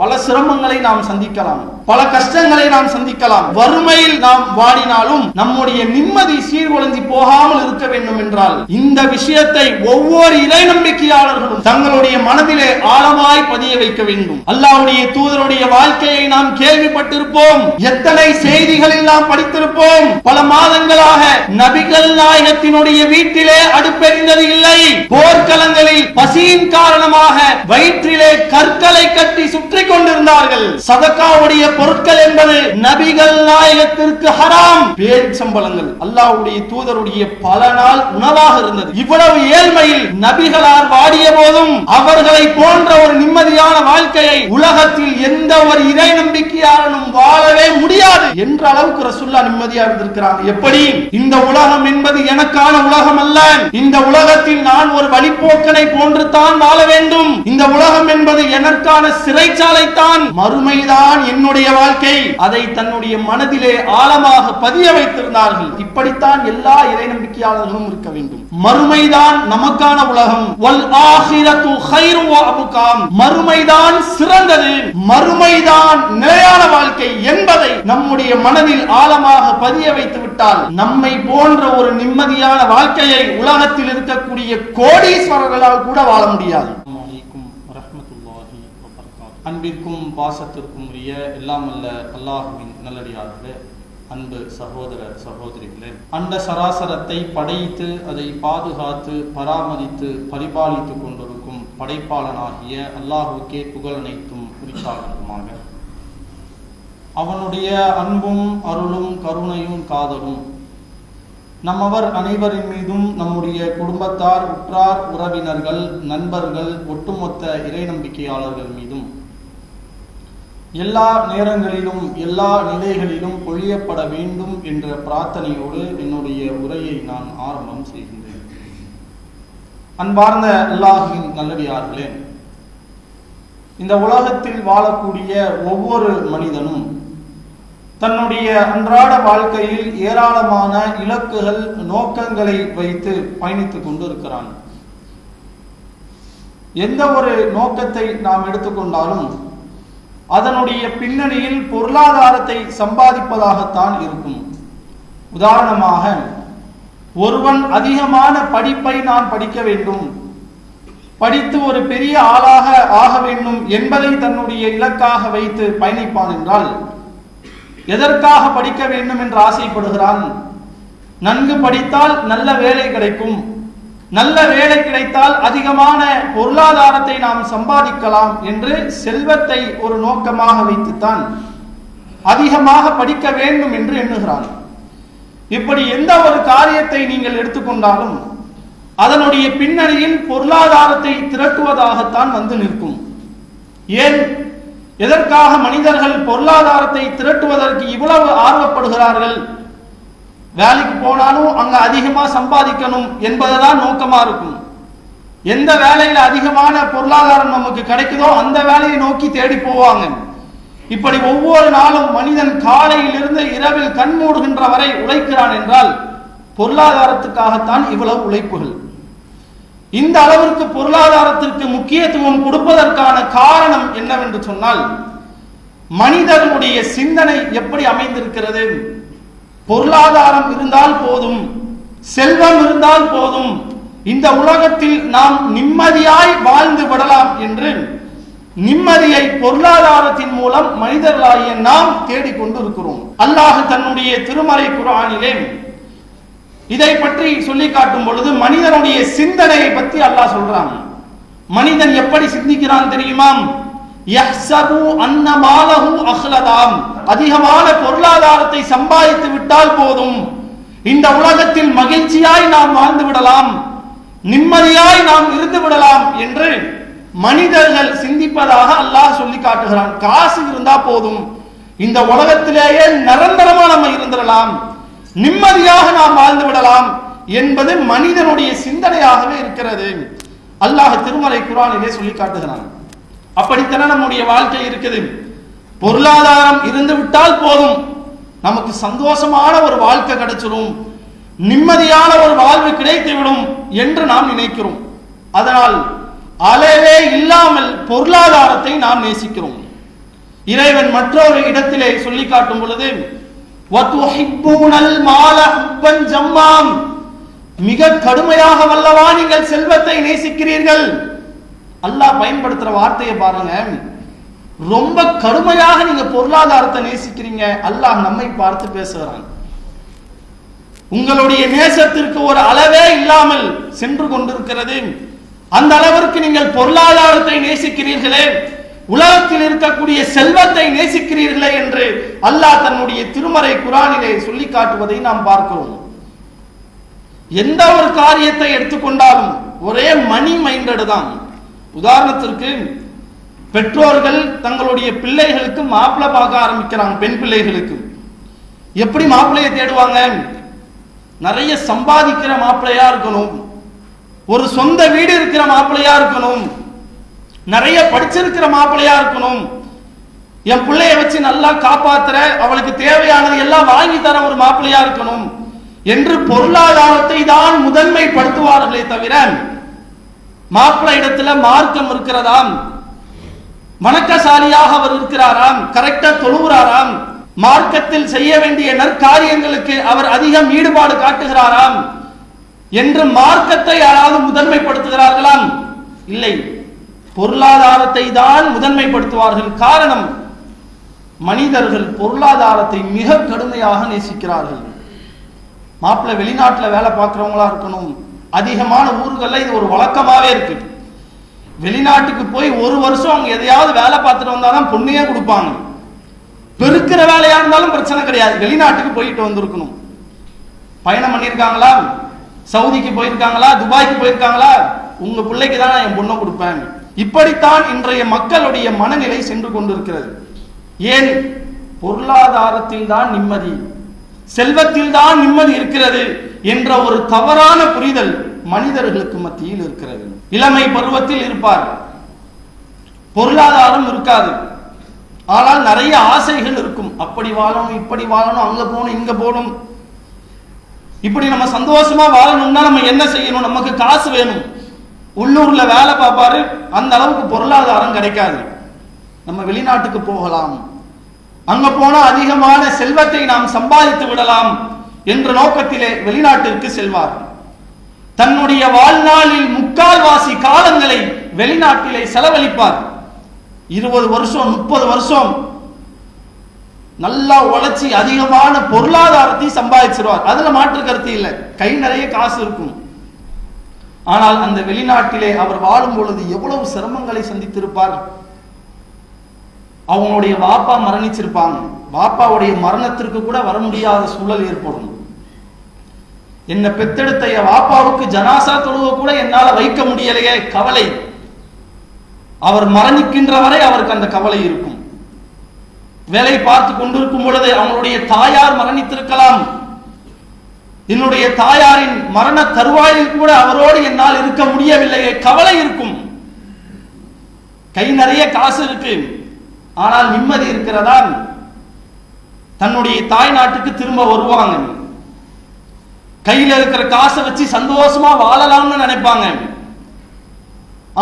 பல சிரமங்களை நாம் சந்திக்கலாம், பல கஷ்டங்களை நாம் சந்திக்கலாம். வறுமையில் நாம் வாடினாலும் நம்முடைய நிம்மதி சீர்குலைந்து போகாமல் இருக்க வேண்டும் என்றால் இந்த விஷயத்தை ஒவ்வொரு இறை நம்பிக்கையாளர்களும் தங்களுடைய மனதிலே ஆழமாய் பதிய வைக்க வேண்டும். அல்லாஹ்வுடைய தூதருடைய வாழ்க்கையை நாம் கேள்விப்பட்டிருப்போம், எத்தனை செய்திகளில் நாம் படித்திருப்போம். பல மாதங்களாக நபிகள் நாயகத்தினுடைய வீட்டிலே அடுப்பெரிந்தது இல்லை. போர்க்களங்களில் பசியின் காரணமாக வயிற்றிலே கற்களை கட்டி சுற்றி கொண்டிருந்தார்கள். சதகாவுடைய பொருட்கள் என்பது நபிகள் நாயகத்திற்கு ஹராம். பேரிச்சம்பழங்கள் அல்லாஹ்வுடைய தூதருடைய பல நாள் உணவாக இருந்தது. இவ்வளவு ஏழ்மையில் நபிகளார் வாடிய போதும் அவர்களை போன்ற ஒரு நிம்மதியான வாழ்க்கையை உலகத்தில் எந்த ஒரு இறை நம்பிக்கையாளனும் வாழவே முடியாது என்ற அளவுக்கு ரசூலுல்லாஹ் நிம்மதியாக இருந்திருக்கிறார். எப்படி? இந்த உலகம் என்பது எனக்கான உலகம் அல்ல, இந்த உலகத்தில் நான் ஒரு வழிப்போக்கனை போன்று தான் வாழ வேண்டும். இந்த உலகம் என்பது எனக்கான சிறைச்சாலை தான், மறுமைதான் என்னுடைய வாழ்க்கை. அதை தன்னுடைய மனதிலே ஆழமாக பதிய வைத்திருந்தார்கள். இப்படித்தான் எல்லா இறை நம்பிக்கையாளர்களும் இருக்க வேண்டும். மறுமைதான் நமக்கான உலகம். வல் ஆகிரத்து கைரு வ அப்கா, மறுமைதான் சிறந்தது, மறுமைதான் நிலையான வாழ்க்கை என்பதை நம்முடைய மனதில் ஆழமாக பதிய வைத்து விட்டால் நம்மை போன்ற ஒரு நிம்மதியான வாழ்க்கையை உலகத்தில் இருக்கக்கூடிய கோடீஸ்வரர்களால் கூட வாழ முடியாது. அன்பிற்கும் பாசத்திற்கும் உரிய எல்லாம் அல்ல அல்லாஹ்வின் நல்லடியார்களே, அன்பு சகோதர சகோதரிகளே, அண்ட சராசரத்தை படைத்து அதை பாதுகாத்து பராமரித்து பரிபாலித்து கொண்டிருக்கும் படைப்பாளனாகிய அல்லாஹ்வுக்கே புகழ் அனைத்தும் குறித்தாகட்டுமாக. அவனுடைய அன்பும் அருளும் கருணையும் காதலும் நம்மவர் அனைவரின் மீதும் நம்முடைய குடும்பத்தார், உற்றார், உறவினர்கள், நண்பர்கள், ஒட்டுமொத்த இறை நம்பிக்கையாளர்கள் மீதும் எல்லா நேரங்களிலும் எல்லா நிலைகளிலும் பொழியப்பட வேண்டும் என்ற பிரார்த்தனையோடு என்னுடைய உரையை நான் ஆரம்பம் செய்கின்றேன். அன்பார்ந்த அல்லாஹ்வின் நல்லடியார்களே, இந்த உலகத்தில் வாழக்கூடிய ஒவ்வொரு மனிதனும் தன்னுடைய அன்றாட வாழ்க்கையில் ஏராளமான இலக்குகள், நோக்கங்களை வைத்து பயணித்துக் கொண்டு இருக்கிறான். எந்த ஒரு நோக்கத்தை நாம் எடுத்துக்கொண்டாலும் அதனுடைய பின்னணியில் பொருளாதாரத்தை சம்பாதிப்பதாகத்தான் இருக்கும். உதாரணமாக, ஒருவன் அதிகமான படிப்பை நான் படிக்க வேண்டும், படித்து ஒரு பெரிய ஆளாக ஆக வேண்டும் என்பதை தன்னுடைய இலக்காக வைத்து பயணிப்பான் என்றால் எதற்காக படிக்க வேண்டும் என்று ஆசைப்படுகிறான்? நன்கு படித்தால் நல்ல வேலை கிடைக்கும், நல்ல வேலை கிடைத்தால் அதிகமான பொருளாதாரத்தை நாம் சம்பாதிக்கலாம் என்று செல்வத்தை ஒரு நோக்கமாக வைத்துத்தான் அதிகமாக படிக்க வேண்டும் என்று எண்ணுகிறான். இப்படி எந்த ஒரு காரியத்தை நீங்கள் எடுத்துக்கொண்டாலும் அதனுடைய பின்னணியில் பொருளாதாரத்தை திரட்டுவதாகத்தான் வந்து நிற்கும். ஏன், எதற்காக மனிதர்கள் பொருளாதாரத்தை திரட்டுவதற்கு இவ்வளவு ஆர்வப்படுகிறார்கள்? வேலைக்கு போனாலும் அங்க அதிகமா சம்பாதிக்கணும் என்பதுதான் நோக்கமா இருக்கும். எந்த வேலையில அதிகமான பொருளாதாரம் நமக்கு கிடைக்குதோ அந்த வேலையை நோக்கி தேடி போவாங்க. இப்படி ஒவ்வொரு நாளும் மனிதன் காலையிலிருந்து இரவில் கண் மூடுகின்ற வரை உழைக்கிறான் என்றால் பொருளாதாரத்துக்காகத்தான் இவ்வளவு உழைப்புகள். இந்த அளவிற்கு பொருளாதாரத்திற்கு முக்கியத்துவம் கொடுப்பதற்கான காரணம் என்னவென்று சொன்னால், மனிதனுடைய சிந்தனை எப்படி அமைந்திருக்கிறது? பொருளாதாரம் இருந்தால் போதும், செல்வம் இருந்தால் போதும், இந்த உலகத்தில் நாம் நிம்மதியாய் வாழ்ந்து விடலாம் என்று நிம்மதியை பொருளாதாரத்தின் மூலம் மனிதர்களாகிய நாம் தேடிக்கொண்டு இருக்கிறோம். அல்லாஹ் தன்னுடைய திருமறை குர்ஆனிலே இதை பற்றி சொல்லி காட்டும் பொழுது மனிதனுடைய சிந்தனையை பற்றி அல்லாஹ் சொல்றான். மனிதன் எப்படி சிந்திக்கிறான் தெரியுமா? யஹ்சபு அன்ன மாலஹு அஹ்லதாம், அதிகமான பொருளாதாரத்தை சம்பாதித்து விட்டால் போதும், இந்த உலகத்தில் மகிழ்ச்சியாய் நாம் வாழ்ந்து விடலாம், நிம்மதியாய் நாம் இருந்து விடலாம் என்று மனிதர்கள் சிந்திப்பதாக அல்லாஹ் சொல்லி காட்டுகிறான். காசு இருந்தா போதும், இந்த உலகத்திலேயே நிரந்தரமா நம்ம இருந்திடலாம், நிம்மதியாக நாம் வாழ்ந்து விடலாம் என்பது மனிதனுடைய சிந்தனையாகவே இருக்கிறது. அல்லாஹ் திருமறை குர்ஆனிலே சொல்லி காட்டுகிறான். அப்படித்தானே நம்முடைய வாழ்க்கை இருக்குது. பொருளாதாரம் இருந்து விட்டால் போதும், நமக்கு சந்தோஷமான ஒரு வாழ்க்கை கிடைச்சிடும், நிம்மதியான ஒரு வாழ்வு கிடைத்துவிடும் என்று நாம் நினைக்கிறோம். அதனால் அளவே இல்லாமல் பொருளாதாரத்தை நாம் நேசிக்கிறோம். இறைவன் மற்றொரு இடத்திலே சொல்லி காட்டும் பொழுது வதுஹிப்பூனல் மால ஹுப்பன் ஜம்மாம், மிக கடுமையாக வல்லவா நீங்கள் செல்வத்தை நேசிக்கிறீர்கள். அல்லாஹ் பயன்படுத்துற வார்த்தையை பாருங்க, ரொம்ப கடுமையாக நீங்க பொருளாதாரத்தை நேசிக்கிறீங்க. அல்லாஹ் நம்மை பார்த்து பேசுகிறான். உங்களுடைய நேசத்திற்கு ஒரு அளவே இல்லாமல் சென்று கொண்டிருக்கிறது. அந்த அளவிற்கு நீங்கள் பொருளாதாரத்தை நேசிக்கிறீர்களே, உலகத்தில் இருக்கக்கூடிய செல்வத்தை நேசிக்கிறீர்களே என்று அல்லாஹ் தன்னுடைய திருமறை குர்ஆனிலே சொல்லி காட்டுவதை நாம் பார்க்கிறோம். எந்த ஒரு காரியத்தை எடுத்துக்கொண்டாலும் ஒரே மணி மைண்டட் தான். உதாரணத்திற்கு பெற்றோர்கள் தங்களுடைய பிள்ளைகளுக்கு மாப்பிள்ளை பார்க்க ஆரம்பிக்கிறாங்க. பெண் பிள்ளைகளுக்கு எப்படி மாப்பிள்ளையை தேடுவாங்க? நிறைய சம்பாதிக்கிற மாப்பிள்ளையா இருக்கணும், ஒரு சொந்த வீடு இருக்கிற மாப்பிள்ளையா இருக்கணும், நிறைய படிச்சிருக்கிற மாப்பிள்ளையா இருக்கணும், என் பிள்ளைய வச்சு நல்லா காப்பாத்துற, அவளுக்கு தேவையானது எல்லாம் வாங்கி தர ஒரு மாப்பிள்ளையா இருக்கணும் என்று பொருளாதாரத்தை தான் முதன்மைப்படுத்துவார்களே தவிர மாப்பிள்ளை இடத்துல மார்க்கம் இருக்கிறதாம், வணக்கசாலியாக அவர் இருக்கிறாராம், கரெக்டா தொழுகிறாராம், மார்க்கத்தில் செய்ய வேண்டிய நற்காரியங்களுக்கு அவர் அதிகம் ஈடுபாடு காட்டுகிறாராம் என்று மார்க்கத்தை யாராவது முதன்மைப்படுத்துகிறார்களாம்? இல்லை, பொருளாதாரத்தை தான் முதன்மைப்படுத்துவார்கள். காரணம், மனிதர்கள் பொருளாதாரத்தை மிக கடுமையாக நேசிக்கிறார்கள். மாப்பிள்ளை வெளிநாட்டில் வேலை பார்க்கிறவங்களா இருக்கணும். அதிகமான ஊர்களில் இது ஒரு வழக்கமாவே இருக்கு. வெளிநாட்டுக்கு போய் ஒரு வருஷம் அவங்க எதையாவது வேலை பார்த்துட்டு வந்தாதான் பொண்ணையே கொடுப்பாங்க. பெருக்கிற வேலையா இருந்தாலும் பிரச்சனை கிடையாது, வெளிநாட்டுக்கு போயிட்டு வந்திருக்கணும். பயணம் பண்ணியிருக்காங்களா, சவுதிக்கு போயிருக்காங்களா, துபாய்க்கு போயிருக்காங்களா, உங்க பிள்ளைக்கு தான் நான் என் பொண்ணை கொடுப்பேன். இப்படித்தான் இன்றைய மக்களுடைய மனநிலை சென்று கொண்டிருக்கிறது. ஏன்? பொருளாதாரத்தில் தான் நிம்மதி, செல்வத்தில் தான் நிம்மதி இருக்கிறது என்ற ஒரு தவறான புரிதல் மனிதர்களுக்கு மத்தியில் இருக்கிறது. இளமை பருவத்தில் இருப்பார், பொருளாதாரம் இருக்காது, ஆனால் நிறைய ஆசைகள் இருக்கும். அப்படி வாழணும், இப்படி வாழணும், அங்க போகணும், இங்க போகணும், இப்படி நம்ம சந்தோஷமா வாழணும்னா நம்ம என்ன செய்யணும்? நமக்கு காசு வேணும். உள்ளூர்ல வேலை பார்ப்பாரு, அந்த அளவுக்கு பொருளாதாரம் கிடைக்காது. நம்ம வெளிநாட்டுக்கு போகலாம், அங்க போனா அதிகமான செல்வத்தை நாம் சம்பாதித்து விடலாம் என்ற நோக்கத்திலே வெளிநாட்டிற்கு செல்வார். தன்னுடைய வாழ்நாளில் முக்கால்வாசி காலங்களை வெளிநாட்டிலே செலவழிப்பார். 20 வருஷம் 30 வருஷம் நல்லா உழைச்சி அதிகமான பொருளாதாரத்தை சம்பாதிச்சிருவார். அதுல மாற்று கருத்து இல்லை, கை நிறைய காசு இருக்கும். ஆனால் அந்த வெளிநாட்டிலே அவர் வாழும் பொழுது எவ்வளவு சிரமங்களை சந்தித்திருப்பார். அவங்களுடைய வாப்பா மரணிச்சிருப்பாங்க, வாப்பாவுடைய மரணத்திற்கு கூட வர முடியாத சூழல் ஏற்படும். என்ன பெத்தெடுத்த என் வாப்பாவுக்கு ஜனாசா தொழுவ கூட என்னால வைக்க முடியலையே, கவலை. அவர் மரணிக்கின்ற வரை அவருக்கு அந்த கவலை இருக்கும். வேலை பார்த்து கொண்டிருக்கும் பொழுது அவங்களுடைய தாயார் மரணித்திருக்கலாம். என்னுடைய தாயாரின் மரண தருவாயில் கூட அவரோடு என்னால் இருக்க முடியவில்லையே, கவலை இருக்கும். கை நிறைய காசு இருக்கு, ஆனால் நிம்மதி இருக்கிறதா? தன்னுடைய தாய் நாட்டுக்கு திரும்ப வருவாங்க, கையில இருக்கிற காசை வச்சு சந்தோஷமா வாழலாம்னு நினைப்பாங்க.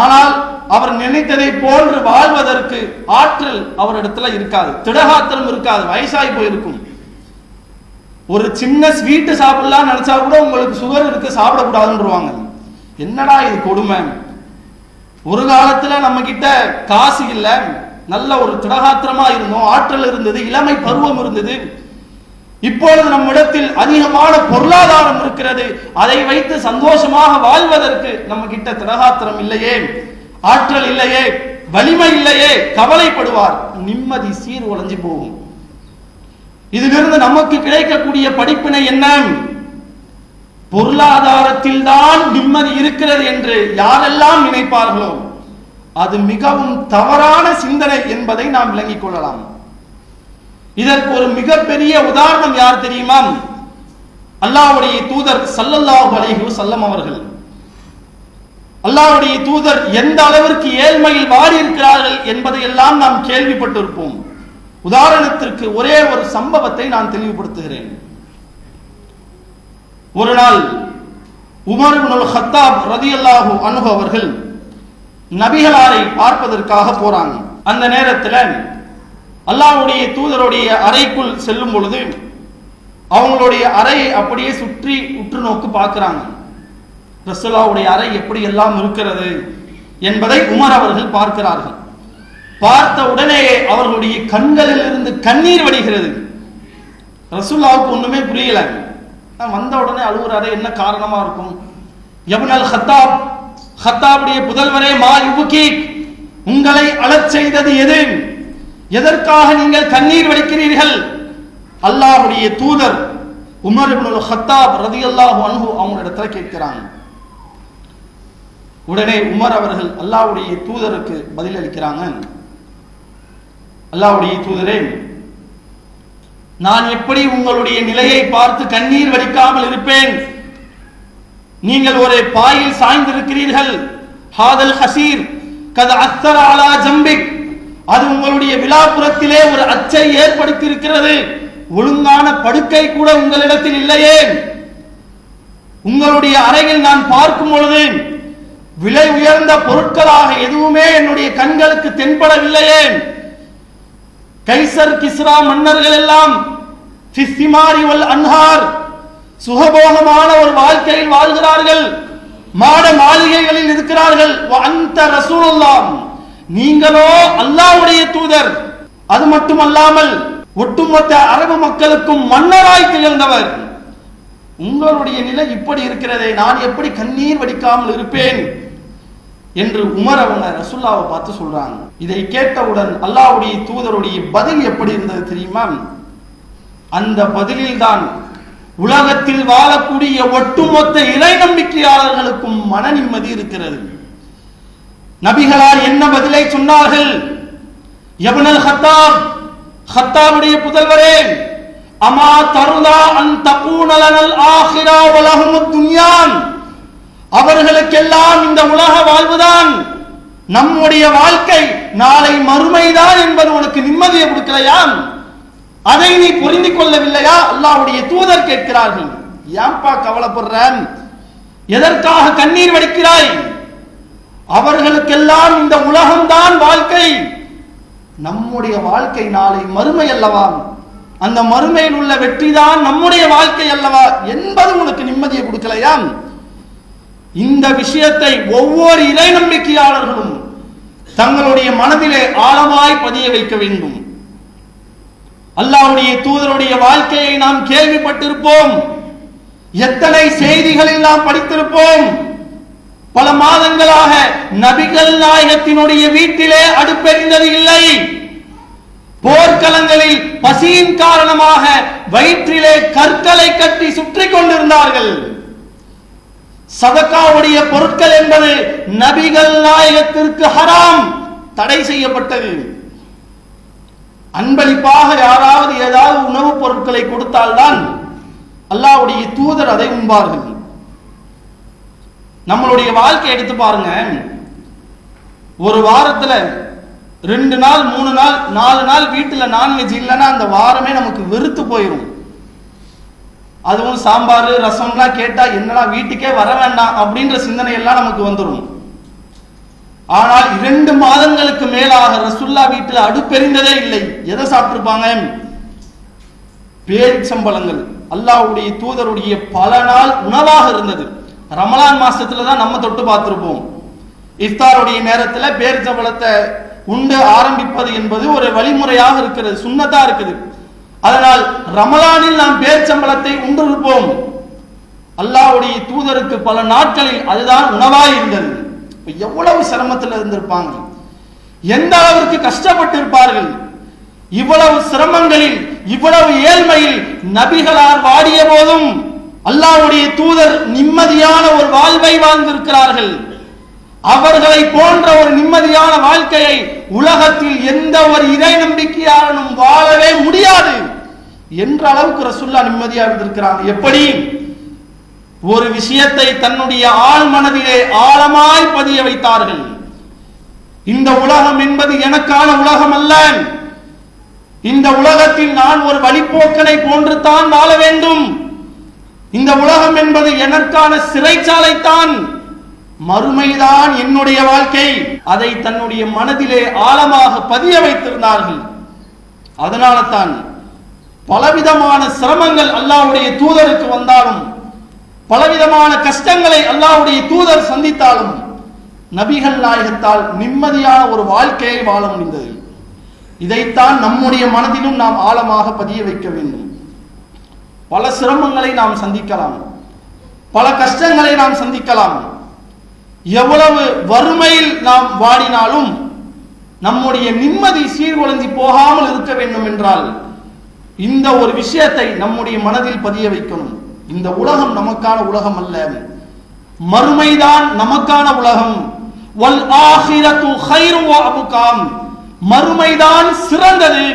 ஆனால் அவர் நினைத்ததை போன்று வாழ்வதற்கு ஆற்றல் அவரிடத்துல இருக்காது, திடகாத்திரம் இருக்காது, வயசாகி போயிருக்கும். ஒரு சின்ன ஸ்வீட்டு சாப்பிடலாம் நினைச்சா கூட உங்களுக்கு சுகர் இருக்கு, சாப்பிடக்கூடாதுன்றவாங்க. என்னடா இது கொடுமை. ஒரு காலத்துல நம்ம கிட்ட காசு இல்ல, நல்ல ஒரு திடகாத்திரமா இருந்தோம், ஆற்றல் இருந்தது, இளமை பருவம் இருந்தது. இப்பொழுது நம்மிடத்தில் அதிகமான பொருளாதாரம் இருக்கிறது, அதை வைத்து சந்தோஷமாக வாழ்வதற்கு நம்ம கிட்ட திடகாத்திரம் இல்லையே, ஆற்றல் இல்லையே, வலிமை இல்லையே, கவலைப்படுவார். நிம்மதி சீர் உடைஞ்சு போகும். இதிலிருந்து நமக்கு கிடைக்கக்கூடிய படிப்பினை என்ன? பொருளாதாரத்தில் தான் நிம்மதி இருக்கிறது என்று யாரெல்லாம் நினைப்பார்களோ அது மிகவும் தவறான சிந்தனை என்பதை நாம் விளங்கிக் கொள்ளலாம். இதற்கு ஒரு மிகப்பெரிய உதாரணம் யார் தெரியுமா? அல்லாஹ்வுடைய தூதர் ஸல்லல்லாஹு அலைஹி வஸல்லம் அவர்கள். அல்லாஹ்வுடைய தூதர் எந்த அளவிற்கு ஏழ்மையில் வாடி இருக்கிறார்கள் என்பதை எல்லாம் நாம் கேள்விப்பட்டிருப்போம். உதாரணத்திற்கு ஒரே ஒரு சம்பவத்தை நான் தெளிவுபடுத்துகிறேன். ஒரு நாள் உமர் இப்னுல் கத்தாப் ரலியல்லாஹு அன்ஹு அவர்கள் நபிகளாரை பார்ப்பதற்காக போறாங்க. அந்த நேரத்தில் அல்லாஹ்வுடைய தூதருடைய அறைக்குள் செல்லும் பொழுது அவங்களுடைய அறையை அப்படியே சுற்றி உற்று நோக்கு பார்க்கிறாங்க. ரசூலுல்லாஹ்வுடைய அறை எப்படி எல்லாம் இருக்கிறது என்பதை உமர் அவர்கள் பார்க்கிறார்கள். பார்த்த உடனே அவர்களுடைய கண்களில் இருந்து கண்ணீர் வடிகிறது. ரசூலுல்லாஹ்வுக்கு ஒண்ணுமே புரியல. வந்த உடனே அழுகுறாரு, என்ன காரணமா இருக்கும்? யப்னல் ஹத்தாப், ஹத்தாபுடைய புதல்வரே, மா யுபுகீக், உங்களை அழச் செய்தது எது? எதற்காக நீங்கள் கண்ணீர் வடிக்கிறீர்கள்? அல்லாஹ்வுடைய தூதர் உமர் இப்னுல் ஹத்தாப் ரலியல்லாஹு அன்ஹு அவங்க இடத்துல கேட்கிறாங்க. உடனே உமர் அவர்கள் அல்லாஹ்வுடைய தூதருக்கு பதில் அளிக்கிறாங்க. அல்லாஹ்வுடைய தூதரே, நான் எப்படி உங்களுடைய நிலையை பார்த்து கண்ணீர் வடிக்காமல் இருப்பேன்? நீங்கள் ஒரு பாயில் சாய்ந்திருக்கிறீர்கள். ஹாதல் ஹசீர் கத் அஸ்ஸர அலா ஜம்பிக், அது உங்களுடைய விலாப்புறத்திலே ஒரு அச்சை ஏற்படுத்தி இருக்கிறது. ஒழுங்கான படுக்கை கூட உங்களிடத்தில் இல்லையே. உங்களுடைய அறையில் நான் பார்க்கும் பொழுது விலை உயர்ந்த பொருட்களாக எதுவுமே என்னுடைய கண்களுக்கு தென்படவில்லையே. கைசர் கிஸ்ரா மன்னர்கள் எல்லாம் ஃபிஸ்திமாரி வல் அன்ஹார், சுகபோகமான ஒரு வாழ்க்கையில் வாழ்கிறார்கள், மாட மாளிகைகளில் இருக்கிறார்கள். அந்த ரசூலுல்லாஹ், நீங்களோ அல்லாஹ்வுடைய தூதர். அது மட்டுமல்லாமல் ஒட்டுமொத்த அரபு மக்களுக்கும் மன்னராய் திகழ்ந்தவர். உங்களுடைய நிலை இப்படி இருக்கிறதே, நான் எப்படி கண்ணீர் வடிக்காமல் இருப்பேன் என்று உமர் அவங்க ரசூலுல்லாஹ்வை பார்த்து சொல்றாங்க. இதை கேட்டவுடன் அல்லாஹ்வுடைய தூதருடைய பதில் எப்படி இருந்தது தெரியுமா? அந்த பதிலில் தான் உலகத்தில் வாழக்கூடிய ஒட்டுமொத்த இறை நம்பிக்கையாளர்களுக்கும் மன நிம்மதி இருக்கிறது. நபிகளார் என்ன பதிலை சொன்னார்கள்? யப்னல் ஹத்தாப், ஹத்தாபுடைய புதல்வரே, அமா தருதா அன் தகூன லனல் ஆகிரா வ லஹுமுத் துன்யான், அவர்களுக்கெல்லாம் இந்த உலக வாழ்வுதான் நம்முடைய வாழ்க்கை, நாளை மறுமைதான் என்பது உனக்கு நிம்மதியை கொடுக்கலையா? அதை நீ புரிந்து கொள்ளவில்லையா? அல்லாஹ்வுடைய தூதர் கேட்கிறார்கள். ஏன்பா கவலைப்படுறான்? எதற்காக கண்ணீர் வடிக்கிறாய்? அவர்களுக்கெல்லாம் இந்த உலகம்தான் வாழ்க்கை, நம்முடைய வாழ்க்கை நாளை மறுமை அல்லவா? அந்த மறுமையில் உள்ள வெற்றிதான் நம்முடைய வாழ்க்கை அல்லவா என்பது உனக்கு நிம்மதியை கொடுக்கலையா? இந்த விஷயத்தை ஒவ்வொரு இறை நம்பிக்கையாளர்களும் தங்களுடைய மனதிலே ஆழமாய் பதிய வைக்க வேண்டும். அல்லாஹ்வுடைய தூதருடைய வாழ்க்கையை நாம் கேள்விப்பட்டிருப்போம், எத்தனை செய்திகளில் நாம் படித்திருப்போம். பல மாதங்களாக நபிகள் நாயகத்தினுடைய வீட்டிலே அடுப்பெரிந்தது இல்லை. போர்க்களங்களில் பசியின் காரணமாக வயிற்றிலே கற்களை கட்டி சுற்றி கொண்டிருந்தார்கள். சதகாவுடைய பொருட்கள் என்பது நபிகள் நாயகத்திற்கு ஹராம், தடை செய்யப்பட்டது. அன்பளிப்பாக யாராவது ஏதாவது உணவுப் பொருட்களை கொடுத்தால்தான் அல்லாஹ்வுடைய தூதர் அதை உண்பார்கள். நம்மளுடைய வாழ்க்கை எடுத்து பாருங்க. ஒரு வாரத்துல 2 நாள் 3 நாள் 4 நாள் வீட்டுல நான்வெஜ் இல்லைன்னா அந்த வாரமே நமக்கு வெறுத்து போயிடும். அதுவும் சாம்பார் ரசம்லாம் கேட்டா என்னடா வீட்டுக்கே வர வேண்டாம் அப்படின்ற சிந்தனை எல்லாம் நமக்கு வந்துடும். ஆனால் 2 மாதங்களுக்கு மேலாக ரசூலுல்லாஹ் வீட்டில் அடுப்பெரிந்ததே இல்லை. எதை சாப்பிட்டிருப்பாங்க? பேரிச்சம்பழங்கள் அல்லாஹ்வுடைய தூதருடைய பல நாள் உணவாக இருந்தது. ரமலான் மாசத்துல தான் நம்ம தொட்டு பார்த்திருப்போம். இஃப்தாருடைய நேரத்தில் பேரிச்சம்பழத்தை உண்டு ஆரம்பிப்பது என்பது ஒரு வழிமுறையாக இருக்கிறது, சுன்னத்தா இருக்குது. அதனால் ரமலானில் நாம் பேரிச்சம்பழத்தை உண்டிருப்போம். அல்லாஹ்வுடைய தூதருக்கு பல நாட்களில் அதுதான் உணவாய் இருந்தது. எவ்வளவு சிரமத்தில் இருந்திருப்பாங்க, எந்த அளவிற்கு கஷ்டப்பட்டு இருப்பார்கள். இவ்வளவு சிரமங்களில் இவ்வளவு ஏழ்மையில் நபிகளார் வாடிய போதும் அல்லாஹ்வுடைய தூதர் நிம்மதியான ஒரு வாழ்வை வாழ்ந்திருக்கிறார்கள். அவர்களை போன்ற ஒரு நிம்மதியான வாழ்க்கையை உலகத்தில் எந்த ஒரு இறை நம்பிக்கையாளனும் வாழவே முடியாது என்ற அளவுக்கு ரசூலுல்லாஹ் நிம்மதியா இருந்திருக்கிறாங்க. எப்படி? ஒரு விஷயத்தை தன்னுடைய ஆழ் மனதிலே ஆழமாய் பதிய வைத்தார்கள். இந்த உலகம் என்பது எனக்கான உலகம் அல்ல. இந்த உலகத்தில் நான் ஒரு வழிப்போக்கனை போன்று தான் வாழ வேண்டும். இந்த உலகம் என்பது எனக்கான சிறைச்சாலைத்தான், மறுமைதான் என்னுடைய வாழ்க்கை. அதை தன்னுடைய மனதிலே ஆழமாக பதிய வைத்திருந்தார்கள். அதனால தான் பலவிதமான சிரமங்கள் அல்லாஹ்வுடைய தூதருக்கு வந்தாலும், பலவிதமான கஷ்டங்களை அல்லாஹ்வுடைய தூதர் சந்தித்தாலும் நபிகள் நாயகத்தால் நிம்மதியான ஒரு வாழ்க்கையை வாழ முடிந்தது. இதைத்தான் நம்முடைய மனதிலும் நாம் ஆழமாக பதிய வைக்க வேண்டும். பல சிரமங்களை நாம் சந்திக்கலாம், பல கஷ்டங்களை நாம் சந்திக்கலாம். எவ்வளவு வறுமையில் நாம் வாடினாலும் நம்முடைய நிம்மதி சீர்குலைந்து போகாமல் இருக்க வேண்டும் என்றால் இந்த ஒரு விஷயத்தை நம்முடைய மனதில் பதிய வைக்கணும். இந்த உலகம் நமக்கான உலகம் அல்ல, மறுமைதான் நமக்கான உலகம். வல் ஆகிரத்து கைரு வ அபுகாம், மறுமைதான் சிறந்தது,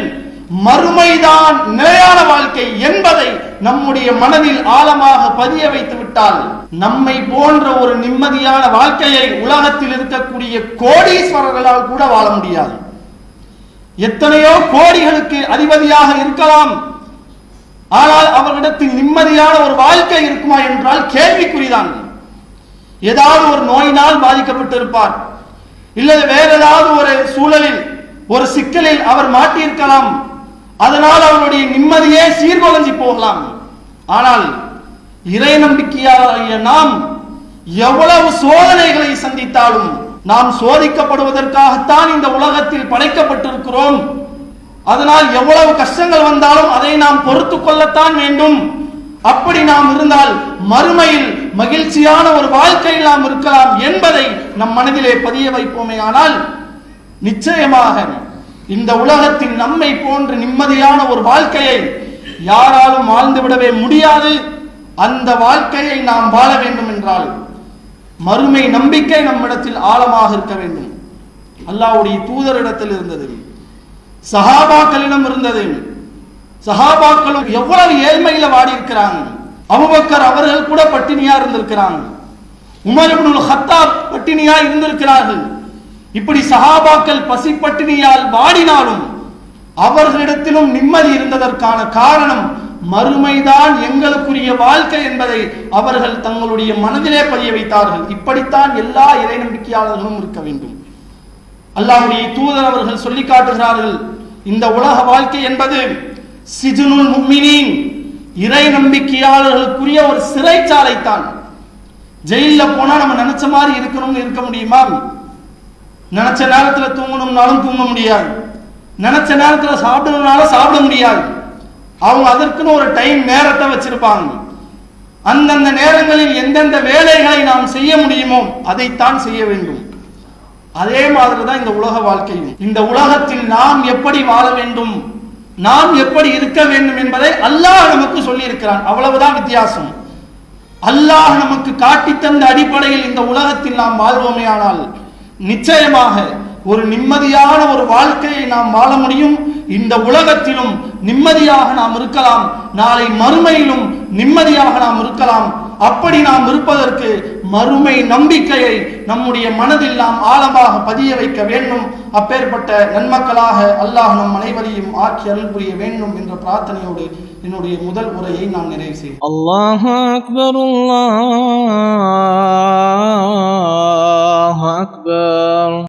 மறுமைதான் நிலையான வாழ்க்கை என்பதை நம்முடைய மனதில் ஆழமாக பதிய வைத்து விட்டால் நம்மை போன்ற ஒரு நிம்மதியான வாழ்க்கையை உலகத்தில் இருக்கக்கூடிய கோடீஸ்வரர்களால் கூட வாழ முடியாது. எத்தனையோ கோடிகளுக்கு அதிபதியாக இருக்கலாம், ஆனால் அவர்களிடத்தில் நிம்மதியான ஒரு வாழ்க்கை இருக்குமா என்றால் கேள்விக்குறிதான். ஏதாவது ஒரு நோயினால் பாதிக்கப்பட்டிருப்பார், இல்லது வேற ஏதாவது ஒரு சூழலில் ஒரு சிக்கலில் அவர் மாட்டியிருக்கலாம், அதனால் அவருடைய நிம்மதியே சீர்குலைந்து போகலாம். ஆனால் இறை நம்பிக்கையாளராகிய நாம் எவ்வளவு சோதனைகளை சந்தித்தாலும் நாம் சோதிக்கப்படுவதற்காகத்தான் இந்த உலகத்தில் படைக்கப்பட்டிருக்கிறோம். அதனால் எவ்வளவு கஷ்டங்கள் வந்தாலும் அதை நாம் பொறுத்து கொள்ளத்தான் வேண்டும். அப்படி நாம் இருந்தால் மறுமையில் மகிழ்ச்சியான ஒரு வாழ்க்கையில் நாம் இருக்கலாம் என்பதை நம் மனதிலே பதிய வைப்போமே. ஆனால் நிச்சயமாக இந்த உலகத்தில் நம்மை போன்ற நிம்மதியான ஒரு வாழ்க்கையை யாராலும் வாழ்ந்துவிடவே முடியாது. அந்த வாழ்க்கையை நாம் வாழ வேண்டும் என்றால் மறுமை நம்பிக்கை நம்மிடத்தில் ஆழமாக இருக்க வேண்டும். அல்லாஹ்வுடைய தூதரிடத்தில் இருந்தது, சஹாபாக்களிடம் இருந்தது. சஹாபாக்களும் எவ்வளவு ஏழ்மையில வாடி இருக்கிறாங்க. அபூபக்கர் அவர்கள் கூட பட்டினியா இருந்திருக்கிறாங்க, உமர் இப்னுல் கத்தாப் பட்டினியா இருந்திருக்கிறார்கள். இப்படி சஹாபாக்கள் பசி பட்டினியால் வாடினாலும் அவர்களிடத்திலும் நிம்மதி இருந்ததற்கான காரணம் மறுமைதான் எங்களுக்குரிய வாழ்க்கை என்பதை அவர்கள் தங்களுடைய மனதிலே பதிய வைத்தார்கள். இப்படித்தான் எல்லா இறை நம்பிக்கையாளர்களும் இருக்க வேண்டும். அல்லாஹ்வுடைய தூதர் அவர்கள் சொல்லி காட்டுகிறார்கள், இந்த உலக வாழ்க்கை என்பது சிஜ்னுல் முஃமினீன், இறை நம்பிக்கையாளர்களுக்குரிய ஒரு சிறைச்சாலை தான். ஜெயில போனா நம்ம நினைச்ச மாதிரி இருக்கணும்னு இருக்க முடியுமா? நினைச்ச நேரத்துல தூங்கணும்னாலும் தூங்க முடியாது, நினைச்ச நேரத்துல சாப்பிடணும்னாலும் சாப்பிட முடியாது. அவங்க அதற்குன்னு ஒரு டைம் நேரத்தை வச்சிருப்பாங்க. அந்தந்த நேரங்களில் எந்தெந்த வேலைகளை நாம் செய்ய முடியுமோ அதைத்தான் செய்ய வேண்டும். அதே மாதிரிதான் இந்த உலக வாழ்க்கையும். இந்த உலகத்தில் நாம் எப்படி வாழ வேண்டும், நாம் எப்படி இருக்க வேண்டும் என்பதை அல்லாஹ் நமக்கு சொல்லி இருக்கிறான். அவ்வளவுதான் வித்தியாசம். அல்லாஹ் நமக்கு காட்டி தந்த அடிப்படையில் இந்த உலகத்தில் நாம் வாழ்வோமே ஆனால் நிச்சயமாக ஒரு நிம்மதியான ஒரு வாழ்க்கையை நாம் வாழ முடியும். இந்த உலகத்திலும் நிம்மதியாக நாம் இருக்கலாம், நாளை மறுமையிலும் நிம்மதியாக நாம் இருக்கலாம். அப்படி நாம் இருப்பதற்கு மறுமை நம்பிக்கையை நம்முடைய மனதில் நாம் ஆழமாக பதிய வைக்க வேண்டும். அப்பேற்பட்ட நன்மக்களாக அல்லாஹ் நம் அனைவரையும் ஆக்கி அருள் புரிய வேண்டும் என்ற பிரார்த்தனையோடு என்னுடைய முதல் உரையை நான் நிறைவு செய்தேன். அல்லாஹு அக்பர், அல்லாஹு அக்பர்.